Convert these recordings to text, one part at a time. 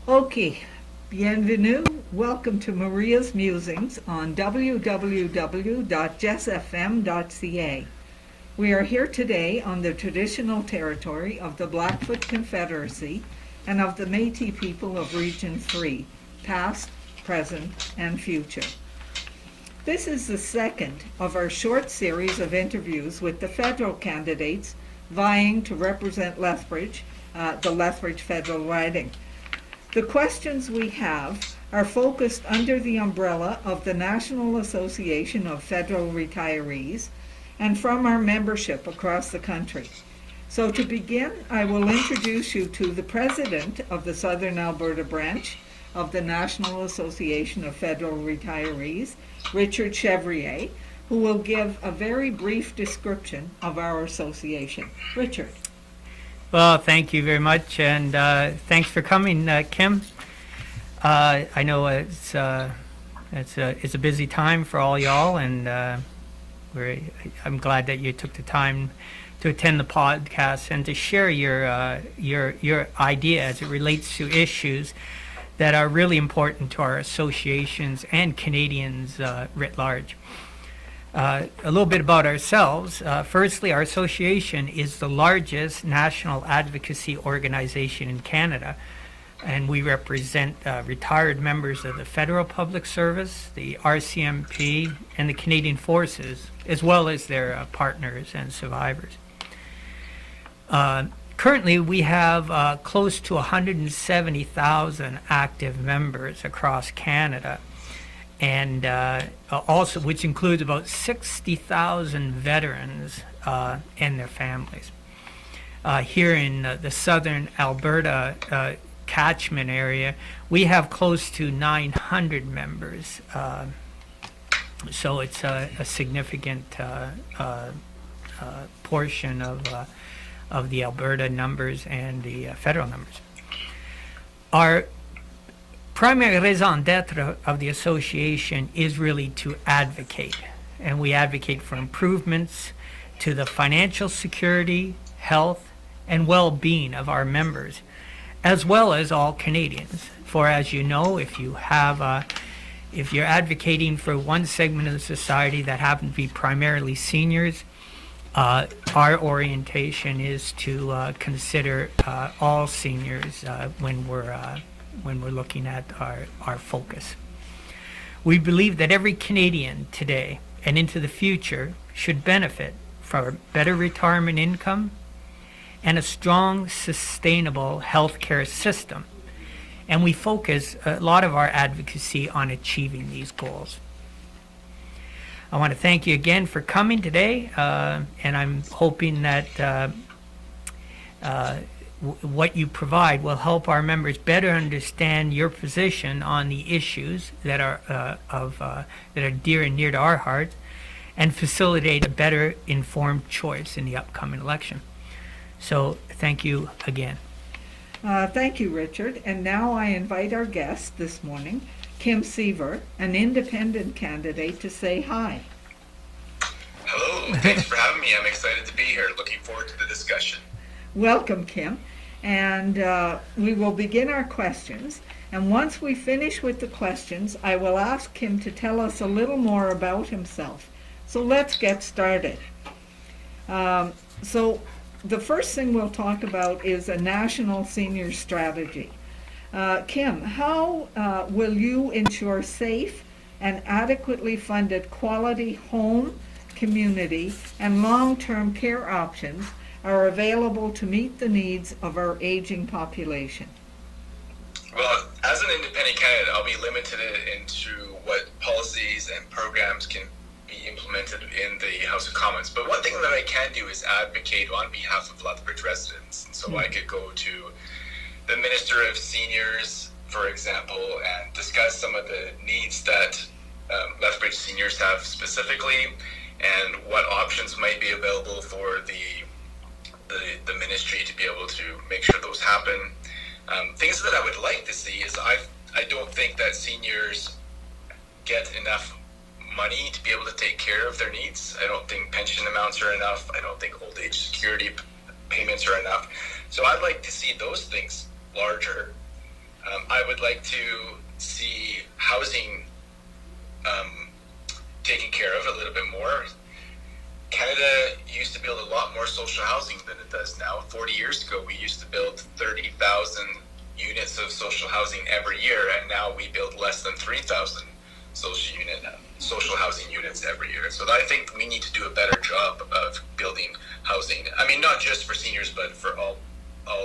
Okay, bienvenue. Welcome to Maria's Musings on www.jessfm.ca. We are here today on the traditional territory of the Blackfoot Confederacy and of the Métis people of Region 3, past, present, and future. This is the second of our short series of interviews with the federal candidates vying to represent Lethbridge, the Lethbridge federal riding. The questions we have are focused under the umbrella of the National Association of Federal Retirees and from our membership across the country. So to begin, I will introduce you to the president of the Southern Alberta branch of the National Association of Federal Retirees, Richard Chevrier, who will give a very brief description of our association. Richard. Well, thank you very much, and thanks for coming, Kim. I know it's a busy time for all y'all, and I'm glad that you took the time to attend the podcast and to share your idea as it relates to issues that are really important to our associations and Canadians writ large. A little bit about ourselves. Firstly, our association is the largest national advocacy organization in Canada, and we represent retired members of the Federal Public Service, the RCMP, and the Canadian Forces, as well as their partners and survivors. Currently, we have close to 170,000 active members across Canada, and also which includes about 60,000 veterans and their families. Here in the southern Alberta catchment area, we have close to 900 members. So it's a significant portion of the Alberta numbers and the federal numbers. Our primary raison d'etre of the association is really to advocate, and we advocate for improvements to the financial security, health, and well-being of our members, as well as all Canadians. For as you know, if you're advocating for one segment of the society that happens to be primarily seniors, our orientation is to consider all seniors when we're looking at our focus. We believe that every Canadian today and into the future should benefit from a better retirement income and a strong, sustainable healthcare system. And we focus a lot of our advocacy on achieving these goals. I want to thank you again for coming today, and I'm hoping that what you provide will help our members better understand your position on the issues that are dear and near to our hearts, and facilitate a better informed choice in the upcoming election. So thank you again. Thank you, Richard. And now I invite our guest this morning, Kim Seaver, an independent candidate, to say hi. Hello, thanks for having me. I'm excited to be here. Looking forward to the discussion. Welcome, Kim. And we will begin our questions. And once we finish with the questions, I will ask Kim to tell us a little more about himself. So let's get started. So the first thing we'll talk about is a national senior strategy. Kim, how will you ensure safe and adequately funded quality home, community, and long-term care options are available to meet the needs of our aging population? Well, as an independent candidate, I'll be limited into what policies and programs can be implemented in the House of Commons. But one thing that I can do is advocate on behalf of Lethbridge residents. And so I could go to the Minister of Seniors, for example, and discuss some of the needs that Lethbridge seniors have specifically, and what options might be available for the ministry to be able to make sure those happen. Things that I would like to see is I don't think that seniors get enough money to be able to take care of their needs. I don't think pension amounts are enough. I don't think old age security payments are enough. So I'd like to see those things larger I would like to see housing taken care of a little bit more. Canada used to build a lot more social housing than it does now. 40 years ago, we used to build 30,000 units of social housing every year, and now we build less than 3,000 social housing units every year. So I think we need to do a better job of building housing. I mean, not just for seniors, but for all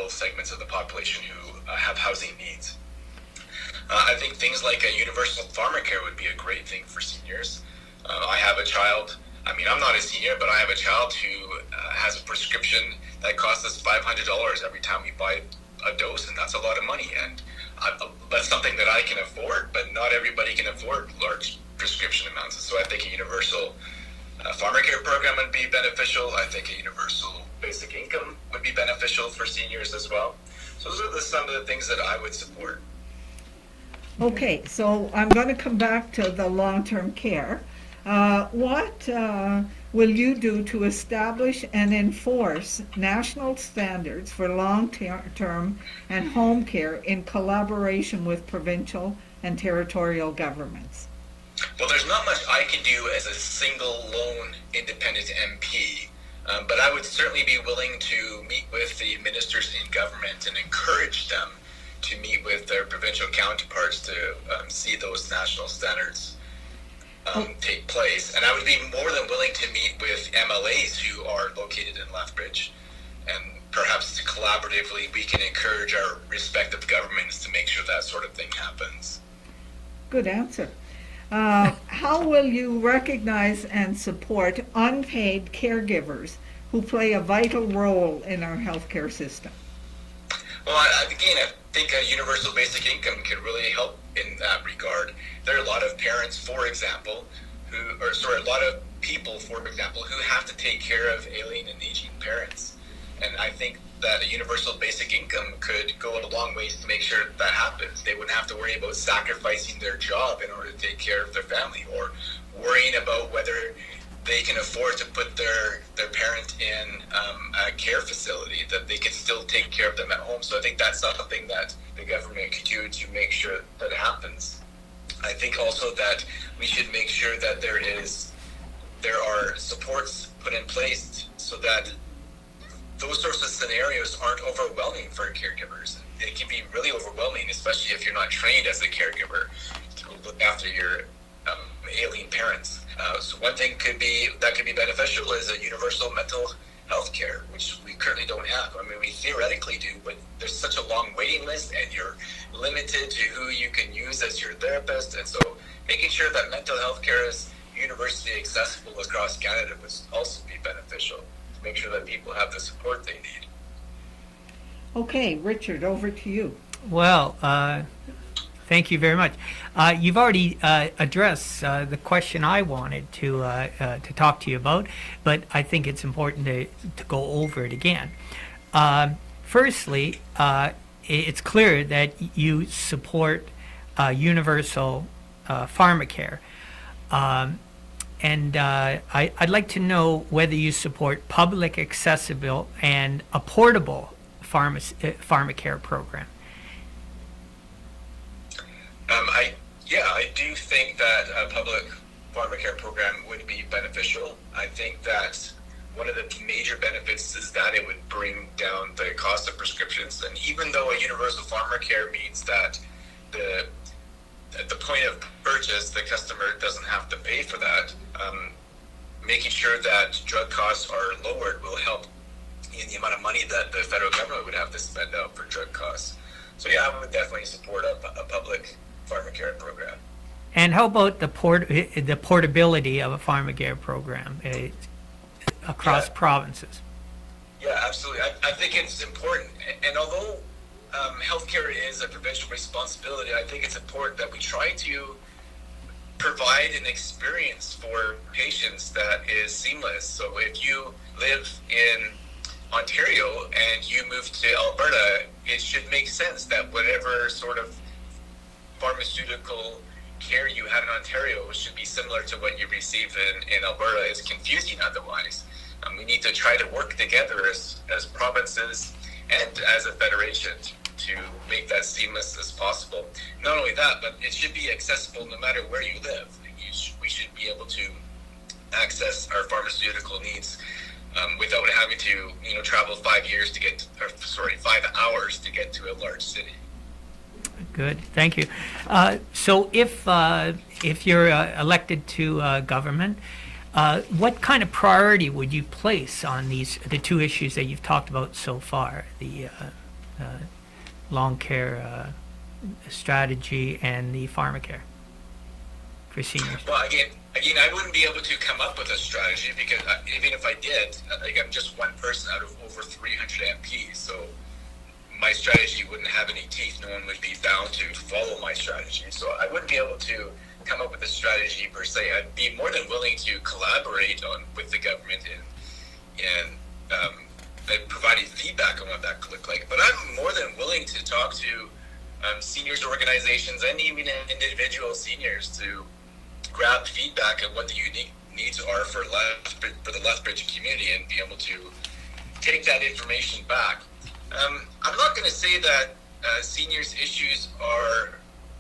segments of the population who have housing needs. I think things like a universal Pharmacare would be a great thing for seniors. I have a child. I mean, I'm not a senior, but I have a child who has a prescription that costs us $500 every time we buy a dose, and that's a lot of money. And that's something that I can afford, but not everybody can afford large prescription amounts. So I think a universal Pharmacare program would be beneficial. I think a universal basic income would be beneficial for seniors as well. So those are some of the things that I would support. Okay, so I'm going to come back to the long-term care. What will you do to establish and enforce national standards for long-term and home care in collaboration with provincial and territorial governments? Well, there's not much I can do as a single lone independent MP, but I would certainly be willing to meet with the ministers in government and encourage them to meet with their provincial counterparts to see those national standards take place. And I would be more than willing to meet with MLAs who are located in Lethbridge, and perhaps collaboratively we can encourage our respective governments to make sure that sort of thing happens. Good answer. How will you recognize and support unpaid caregivers who play a vital role in our healthcare system? Well, again, I think a universal basic income can really help in that regard. There are a lot of parents, for example, a lot of people, for example, who have to take care of ailing and aging parents. And I think that a universal basic income could go a long ways to make sure that happens. They wouldn't have to worry about sacrificing their job in order to take care of their family, or worrying about whether they can afford to put their parent in a care facility, that they can still take care of them at home. So I think that's something that the government could do to make sure that happens. I think also that we should make sure that there are supports put in place so that those sorts of scenarios aren't overwhelming for caregivers. It can be really overwhelming, especially if you're not trained as a caregiver to look after your ailing parents. So one thing could be beneficial is a universal mental health care, which we currently don't have. I mean, we theoretically do, but there's such a long waiting list, and you're limited to who you can use as your therapist. And so making sure that mental health care is universally accessible across Canada would also be beneficial, to make sure that people have the support they need. Okay, Richard, over to you. Well, thank you very much. You've already addressed the question I wanted to talk to you about, but I think it's important to go over it again. Firstly, it's clear that you support universal Pharmacare. And I'd like to know whether you support public, accessible, and a portable Pharmacare program. I do think that a public Pharmacare program would be beneficial. I think that one of the major benefits is that it would bring down the cost of prescriptions. And even though a universal Pharmacare means that at the point of purchase, the customer doesn't have to pay for that, making sure that drug costs are lowered will help in the amount of money that the federal government would have to spend out for drug costs. So yeah, I would definitely support a public Pharmacare program. And how about the portability of a Pharmacare program across provinces? Yeah, absolutely. I think it's important. And although healthcare is a provincial responsibility, I think it's important that we try to provide an experience for patients that is seamless. So if you live in Ontario and you move to Alberta, it should make sense that whatever sort of pharmaceutical care you had in Ontario should be similar to what you receive in Alberta. It's confusing otherwise. We need to try to work together as provinces and as a federation to make that seamless as possible. Not only that, but it should be accessible no matter where you live. We should be able to access our pharmaceutical needs without having to, travel 5 hours to get to a large city. Good, thank you. So if you're elected to government, what kind of priority would you place on the two issues that you've talked about so far, the long care strategy and the Pharmacare for seniors? Well, again, I wouldn't be able to come up with a strategy because even if I did, I'm just one person out of over 300 MPs, so my strategy wouldn't have any teeth. No one would be bound to follow my strategy. So I wouldn't be able to come up with a strategy per se. I'd be more than willing to collaborate with the government and providing feedback on what that could look like. But I'm more than willing to talk to seniors organizations and even individual seniors to grab feedback on what the unique needs are for the Lethbridge community and be able to take that information back. I'm not going to say that seniors' issues are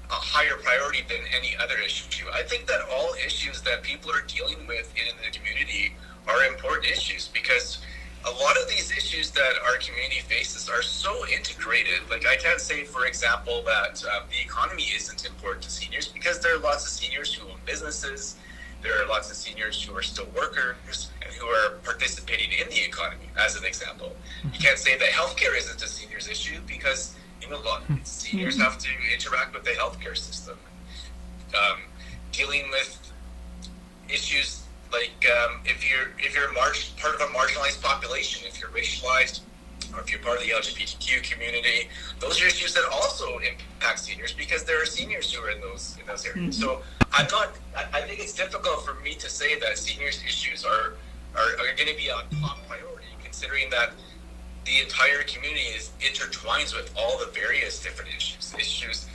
a higher priority than any other issue. I think that all issues that people are dealing with in the community are important issues because a lot of these issues that our community faces are so integrated. Like I can't say, for example, that the economy isn't important to seniors because there are lots of seniors who own businesses. There are lots of seniors who are still workers and who are participating in the economy, as an example. You can't say that healthcare isn't a seniors issue because a lot of seniors have to interact with the healthcare system. Dealing with issues like if you're part of a marginalized population, if you're racialized, or if you're part of the LGBTQ community, those are issues that also impact seniors because there are seniors who are in those areas. So I think it's difficult for me to say that seniors issues are going to be on top priority, considering that the entire community is intertwined with all the various different issues.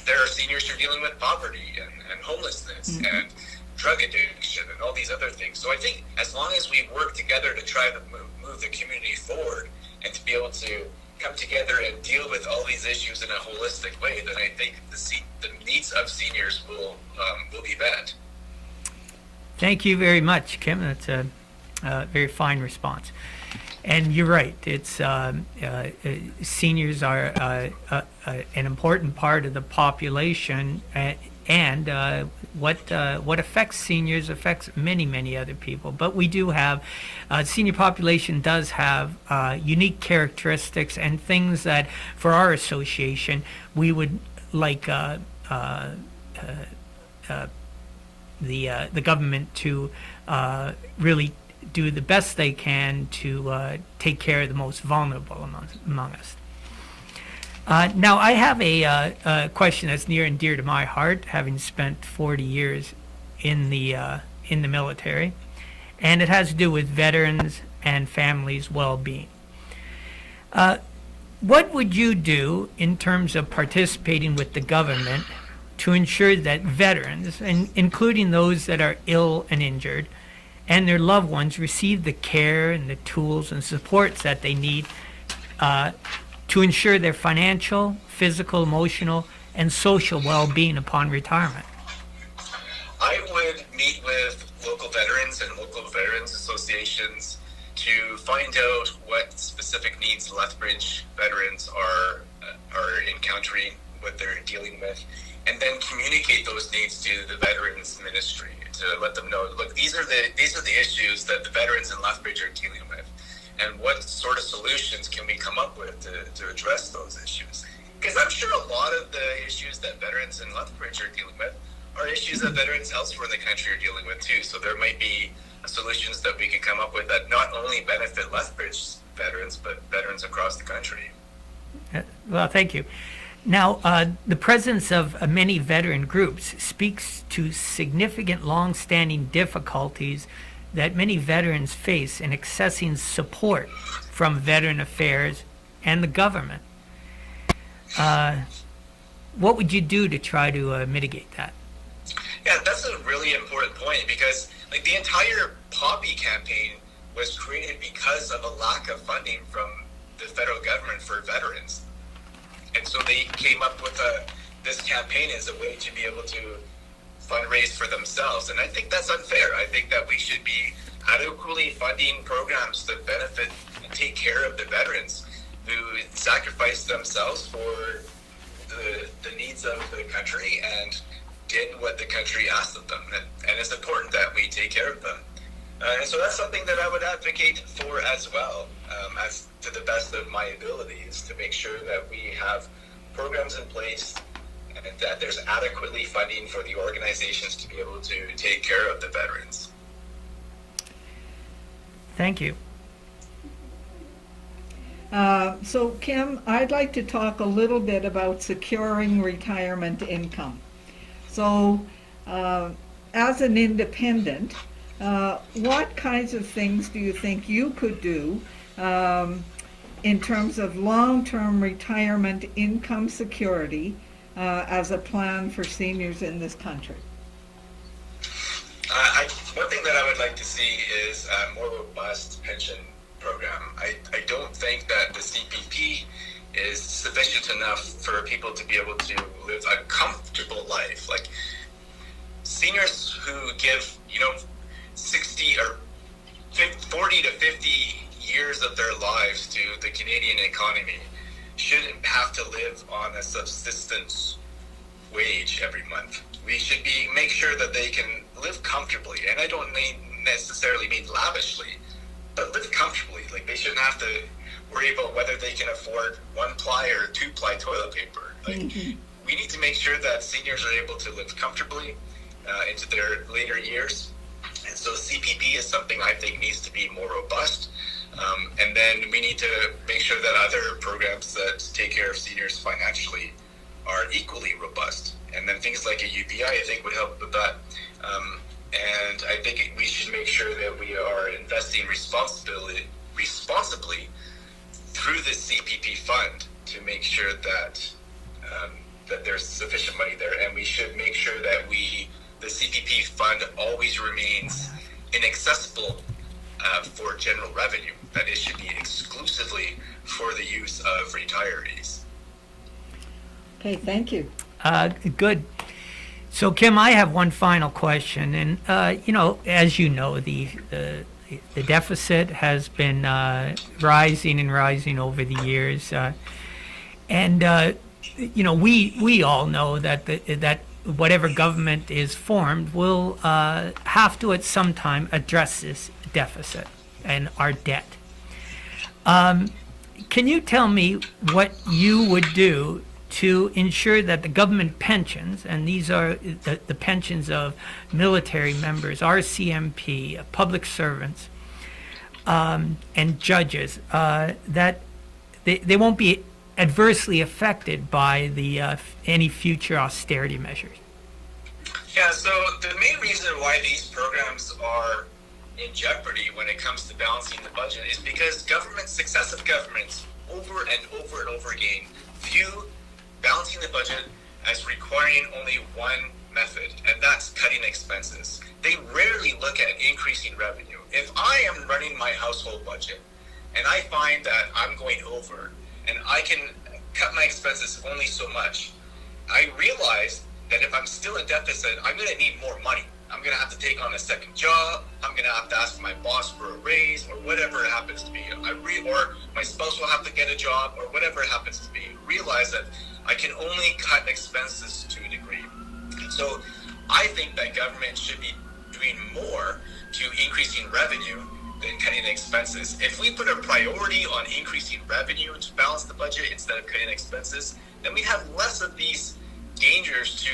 There are seniors who are dealing with poverty and homelessness and drug addiction and all these other things. So I think as long as we work together to try to move the community forward and to be able to come together and deal with all these issues in a holistic way, then I think the needs of seniors will be met. Thank you very much, Kim. That's a very fine response. And you're right. It's seniors are an important part of the population, and what affects seniors affects many other people. But we do have senior population does have unique characteristics and things that, for our association, we would like the government to really do the best they can to take care of the most vulnerable among us. Now, I have a question that's near and dear to my heart, having spent 40 years in the military, and it has to do with veterans and families' well-being. What would you do in terms of participating with the government to ensure that veterans, and including those that are ill and injured, and their loved ones receive the care and the tools and supports that they need to ensure their financial, physical, emotional, and social well-being upon retirement? I would meet with local veterans and local veterans associations to find out what specific needs Lethbridge veterans are encountering, what they're dealing with, and then communicate those needs to the Veterans Ministry to let them know, look, these are the issues that the veterans in Lethbridge are dealing with, and what sort of solutions can we come up with to address those issues? Because I'm sure a lot of the issues that veterans in Lethbridge are dealing with are issues that veterans elsewhere in the country are dealing with too. So there might be solutions that we could come up with that not only benefit Lethbridge veterans, but veterans across the country. Well, thank you. Now, the presence of many veteran groups speaks to significant long-standing difficulties that many veterans face in accessing support from Veteran Affairs and the government. What would you do to try to mitigate that? Yeah, that's a really important point because the entire Poppy campaign was created because of a lack of funding from the federal government for veterans. And so they came up with this campaign as a way to be able to fundraise for themselves. And I think that's unfair. I think that we should be adequately funding programs that benefit and take care of the veterans who sacrificed themselves for the needs of the country and did what the country asked of them. And it's important that we take care of them. And so that's something that I would advocate for as well, as to the best of my abilities, to make sure that we have programs in place and that there's adequately funding for the organizations to be able to take care of the veterans. Thank you. So Kim, I'd like to talk a little bit about securing retirement income. So as an independent, what kinds of things do you think you could do in terms of long-term retirement income security as a plan for seniors in this country? One thing that I would like to see is a more robust pension program. I don't think that the CPP is sufficient enough for people to be able to live a comfortable life. Like seniors who give, 60 or 40 to 50 years of their lives to the Canadian economy shouldn't have to live on a subsistence wage every month. We should make sure that they can live comfortably, and I don't necessarily mean lavishly, but live comfortably. Like they shouldn't have to worry about whether they can afford 1-ply or 2-ply toilet paper. Like we need to make sure that seniors are able to live comfortably into their later years. And so CPP is something I think needs to be more robust. And then we need to make sure that other programs that take care of seniors financially are equally robust. And then things like a UBI, I think, would help with that. And I think we should make sure that we are investing responsibly through the CPP fund to make sure that that there's sufficient money there. And we should make sure that the CPP fund always remains inaccessible for general revenue, that it should be exclusively for the use of retirees. Okay, thank you. Good. So, Kim, I have one final question. And, as you know, the deficit has been rising and rising over the years. We all know that whatever government is formed will have to at some time address this deficit and our debt. Can you tell me what you would do to ensure that the government pensions, and these are the pensions of military members, RCMP, public servants, and judges, that they won't be adversely affected by any future austerity measures? Yeah, so the main reason why these programs are in jeopardy when it comes to balancing the budget is because successive governments, over and over and over again, view balancing the budget as requiring only one method, and that's cutting expenses. They rarely look at increasing revenue. If I am running my household budget and I find that I'm going over and I can cut my expenses only so much, I realize that if I'm still in deficit, I'm going to need more money. I'm going to have to take on a second job. I'm going to have to ask my boss for a raise or whatever it happens to be. Or my spouse will have to get a job or whatever it happens to be. Realize that I can only cut expenses to a degree. So I think that government should be doing more to increasing revenue than cutting expenses. If we put a priority on increasing revenue to balance the budget instead of cutting expenses, then we have less of these dangers to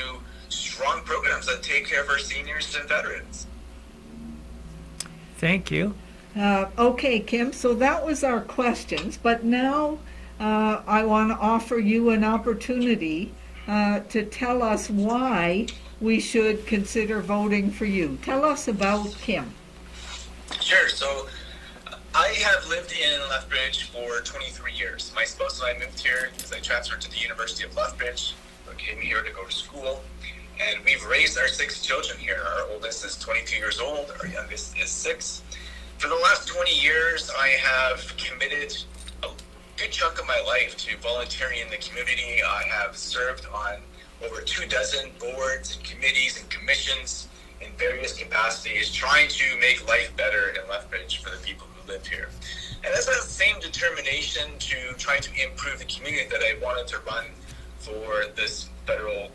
strong programs that take care of our seniors and veterans. Thank you. Okay, Kim, so that was our questions, but now I want to offer you an opportunity to tell us why we should consider voting for you. Tell us about Kim. Sure. So I have lived in Lethbridge for 23 years. My spouse and I moved here because I transferred to the University of Lethbridge. I came here to go to school, and we've raised our 6 children here. Our oldest is 22 years old. Our youngest is 6. For the last 20 years, I have committed a good chunk chunk of my life to volunteering in the community. I have served on over 24 boards and committees and commissions in various capacities, trying to make life better in Lethbridge for the people who live here. And that's that same determination to try to improve the community that I wanted to run for this federal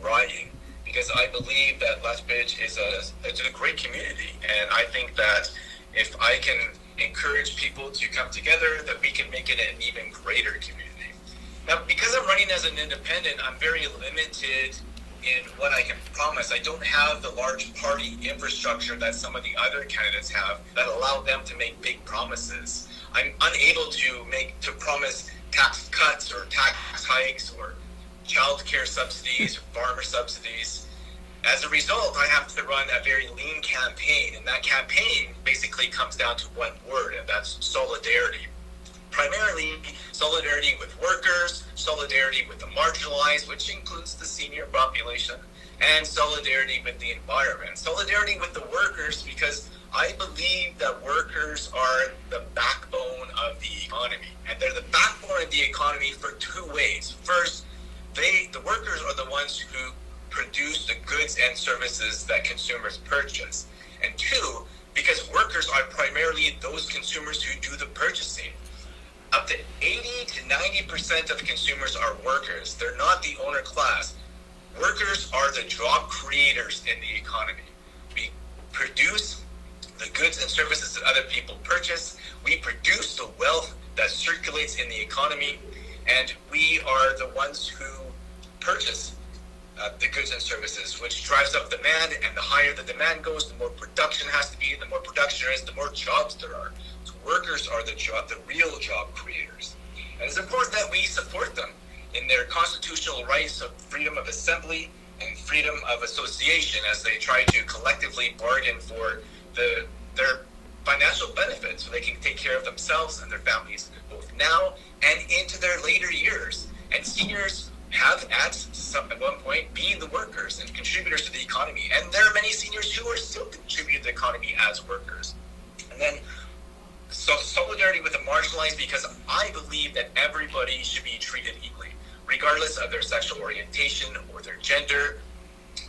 riding, because I believe that Lethbridge is a great community, and I think that if I can encourage people to come together, that we can make it an even greater community. Now, because I'm running as an independent, I'm very limited in what I can promise. I don't have the large party infrastructure that some of the other candidates have that allow them to make big promises. I'm unable to promise tax cuts or tax hikes or child care subsidies or farmer subsidies. As a result, I have to run a very lean campaign, and that campaign basically comes down to one word, and that's solidarity. Primarily solidarity with workers, solidarity with the marginalized, which includes the senior population, and solidarity with the environment. Solidarity with the workers, because I believe that workers are the backbone of the economy, and they're the backbone of the economy for two ways. First, the workers are the ones who produce the goods and services that consumers purchase. And two, because workers are primarily those consumers who do the purchasing. Up to 80 to 90% of consumers are workers. They're not the owner class. Workers are the job creators in the economy. We produce the goods and services that other people purchase. We produce the wealth that circulates in the economy, and we are the ones who purchase the goods and services, which drives up demand, and the higher the demand goes, the more production has to be. The more production there is, the more jobs there are. So workers are the real job creators. And it's important that we support them in their constitutional rights of freedom of assembly and freedom of association as they try to collectively bargain for their financial benefits so they can take care of themselves and their families both now and into their later years. And seniors have at one point been the workers and contributors to the economy, and there are many seniors who are still contributing to the economy as workers. And then solidarity with the marginalized, because I believe that everybody should be treated equally, regardless of their sexual orientation or their gender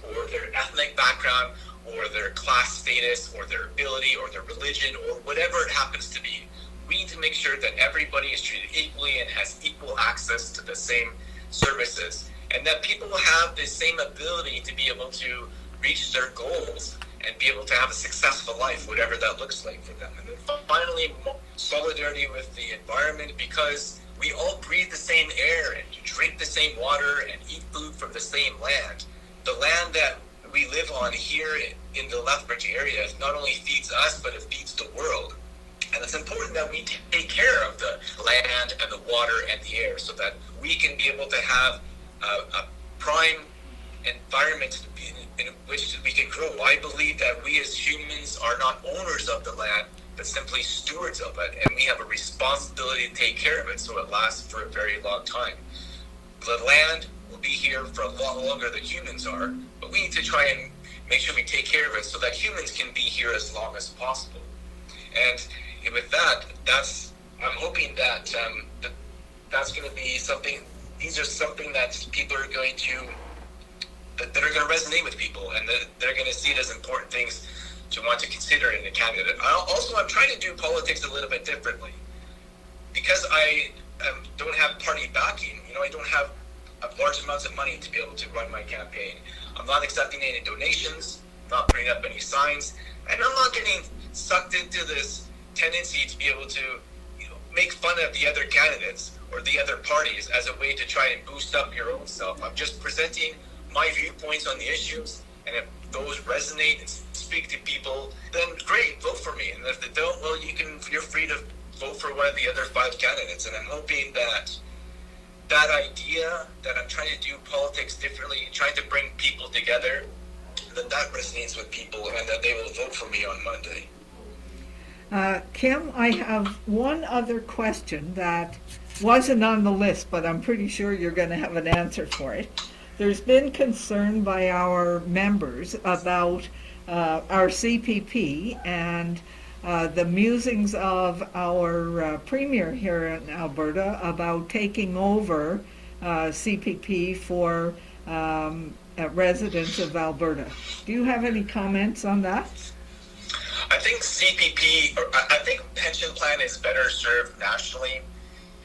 or their ethnic background or their class status or their ability or their religion or whatever it happens to be. We need to make sure that everybody is treated equally and has equal access to the same services, and that people have the same ability to be able to reach their goals and be able to have a successful life, whatever that looks like for them. And then finally, solidarity with the environment, because we all breathe the same air and drink the same water and eat food from the same land. The land that we live on here in the Lethbridge area not only feeds us, but it feeds the world. And it's important that we take care of the land and the water and the air so that we can be able to have a prime environment in which we can grow. I believe that we as humans are not owners of the land, but simply stewards of it. And we have a responsibility to take care of it so it lasts for a very long time. The land will be here for a lot longer than humans are, but we need to try and make sure we take care of it so that humans can be here as long as possible. And with that, I'm hoping that that's going to be something. These are something that people are going to that are going to resonate with people, and that they're going to see it as important things to want to consider in a candidate. I'm trying to do politics a little bit differently because I don't have party backing. I don't have large amounts of money to be able to run my campaign. I'm not accepting any donations. I'm not putting up any signs, and I'm not getting sucked into this tendency to be able to make fun of the other candidates or the other parties as a way to try and boost up your own self. I'm just presenting my viewpoints on the issues, and if those resonate and speak to people, then great, vote for me. And if they don't, well, you're free to vote for one of the other 5 candidates. And I'm hoping that idea that I'm trying to do politics differently, trying to bring people together, that resonates with people, and that they will vote for me on Monday. Kim, I have one other question that wasn't on the list, but I'm pretty sure you're going to have an answer for it. There's been concern by our members about our CPP and the musings of our Premier here in Alberta about taking over CPP for residents of Alberta. Do you have any comments on that? I think I think pension plan is better served nationally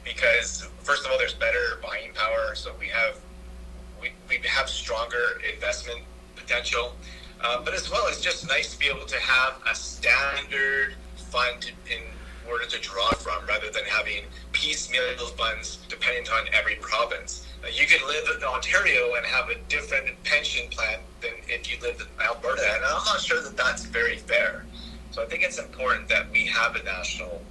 because, first of all, there's better buying power, so we have stronger investment potential. But as well, it's just nice to be able to have a standard fund in order to draw from, rather than having piecemeal funds dependent on every province. You can live in Ontario and have a different pension plan than if you live in Alberta, and I'm not sure that that's very fair. So I think it's important that we have a national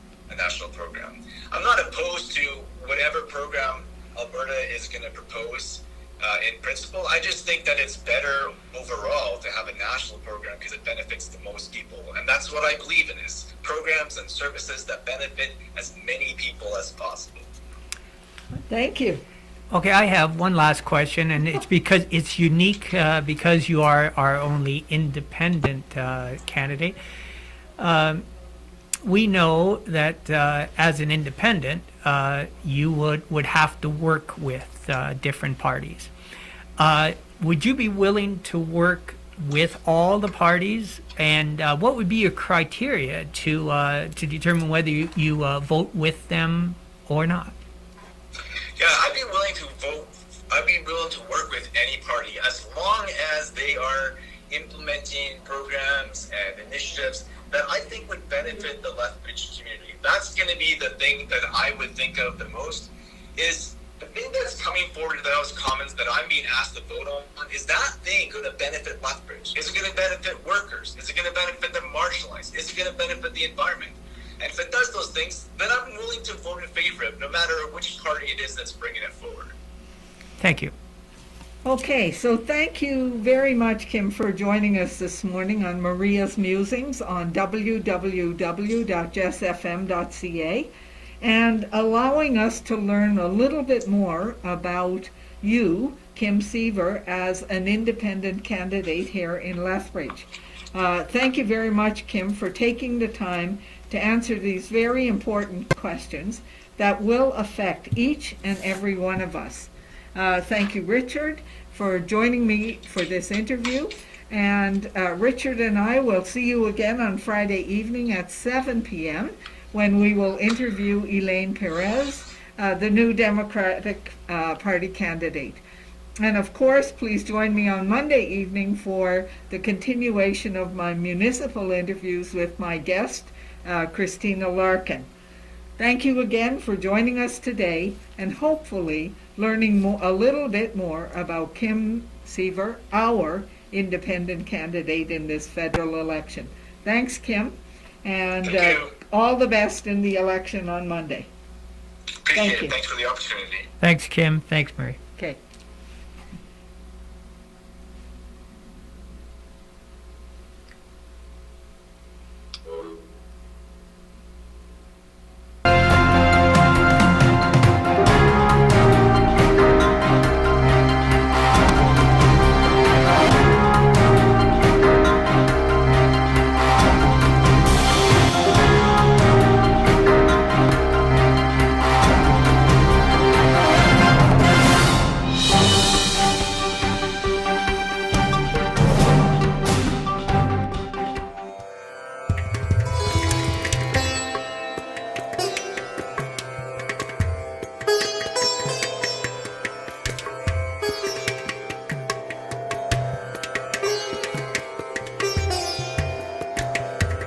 program. I'm not opposed to whatever program Alberta is going to propose in principle. I just think that it's better overall to have a national program because it benefits the most people. And that's what I believe in, is programs and services that benefit as many people as possible. Thank you. Okay, I have one last question, and it's because it's unique because you are our only independent candidate. We know that as an independent, you would have to work with different parties. Would you be willing to work with all the parties, and what would be your criteria to determine whether you vote with them or not? Yeah, I'd be willing to vote. I'd be willing to work with any party as long as they are implementing programs and initiatives that I think would benefit the Lethbridge community. That's going to be the thing that I would think of the most, is the thing that's coming forward to those Commons that I'm being asked to vote on. Is that thing going to benefit Lethbridge? Is it going to benefit workers? Is it going to benefit the marginalized? Is it going to benefit the environment? And if it does those things, then I'm willing to vote in favor of it, no matter which party it is that's bringing it forward. Thank you. Okay, so thank you very much, Kim, for joining us this morning on Maria's Musings on www.jessfm.ca and allowing us to learn a little bit more about you, Kim Seaver, as an independent candidate here in Lethbridge. Thank you very much, Kim, for taking the time to answer these very important questions that will affect each and every one of us. Thank you, Richard, for joining me for this interview. And Richard and I will see you again on Friday evening at 7 p.m. when we will interview Elaine Perez, the new Democratic Party candidate. And of course, please join me on Monday evening for the continuation of my municipal interviews with my guest, Christina Larkin. Thank you again for joining us today and hopefully learning a little bit more about Kim Seaver, our independent candidate in this federal election. Thanks, Kim, and all the best in the election on Monday. Appreciate it. Thanks for the opportunity. Thanks, Kim. Thanks, Mary.